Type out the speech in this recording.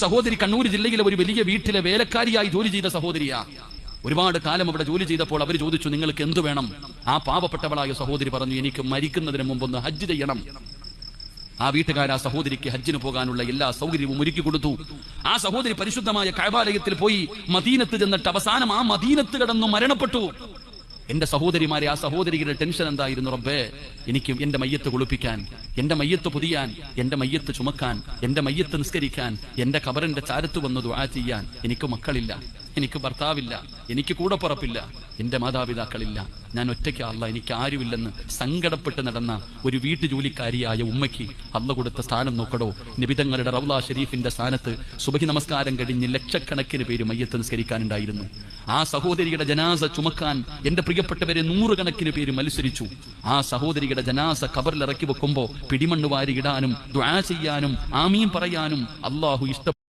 സഹോദരി കണ്ണൂർ ജില്ലയിലെ ഒരു വലിയ വീട്ടിലെ വേലക്കാരിയായി ജോലി ചെയ്ത സഹോദരിയാ. ഒരുപാട് കാലം അവിടെ ജോലി ചെയ്തപ്പോൾ അവർ ചോദിച്ചു, നിങ്ങൾക്ക് എന്തു വേണം? ആ പാവപ്പെട്ടവളായ സഹോദരി പറഞ്ഞു, എനിക്ക് മരിക്കുന്നതിന് മുമ്പൊന്ന് ഹജ്ജ് ചെയ്യണം. ആ വീട്ടുകാർ ആ സഹോദരിക്ക് ഹജ്ജിന് പോകാനുള്ള എല്ലാ സൗകര്യവും ഒരുക്കി കൊടുത്തു. ആ സഹോദരി പരിശുദ്ധമായ കഅബാലയത്തിൽ പോയി മദീനത്ത് ചെന്നിട്ട് അവസാനം ആ മദീനത്ത് കിടന്നു മരണപ്പെട്ടു. എന്റെ സഹോദരിമാരെ, ആ സഹോദരിയുടെ ടെൻഷൻ എന്തായിരുന്നു? റബ്ബേ, എനിക്ക് എന്റെ മയ്യത്ത് കുളിപ്പിക്കാൻ, എന്റെ മയ്യത്ത് പൊതിയാൻ, എന്റെ മയ്യത്ത് ചുമക്കാൻ, എന്റെ മയ്യത്ത് നിസ്കരിക്കാൻ, എന്റെ ഖബറിന്റെ ചാരത്ത് വന്ന് ദുആ ചെയ്യാൻ. എനിക്ക് മക്കളില്ല, എനിക്ക് ഭർത്താവില്ല, എനിക്ക് കൂടപ്പുറപ്പില്ല, എന്റെ മാതാപിതാക്കളില്ല, ഞാൻ ഒറ്റയ്ക്ക്, അല്ല എനിക്ക് ആരുമില്ലെന്ന് സങ്കടപ്പെട്ട് നടന്ന ഒരു വീട്ടുജോലിക്കാരിയായ ഉമ്മയ്ക്ക് അല്ല കൊടുത്ത സ്ഥാനം നോക്കടോ. നബിതങ്ങളുടെ റൗള ഷരീഫിന്റെ സ്ഥാനത്ത് സുബഹി നമസ്കാരം കഴിഞ്ഞ് ലക്ഷക്കണക്കിന് പേര് മയ്യത്ത് നിസ്കരിക്കാനുണ്ടായിരുന്നു. ആ സഹോദരിയുടെ ജനാസ ചുമക്കാൻ എന്റെ പ്രിയപ്പെട്ടവരെ 100 കണക്കിന് പേര് മത്സരിച്ചു. ആ സഹോദരിയുടെ ജനാസ ഖബറിൽ ഇറക്കി വെക്കുമ്പോ പിടിമണ്ണ് വാരി ഇടാനും ദുആ ചെയ്യാനും ആമീൻ പറയാനും അല്ലാഹു ഇഷ്ടപ്പെട്ടു.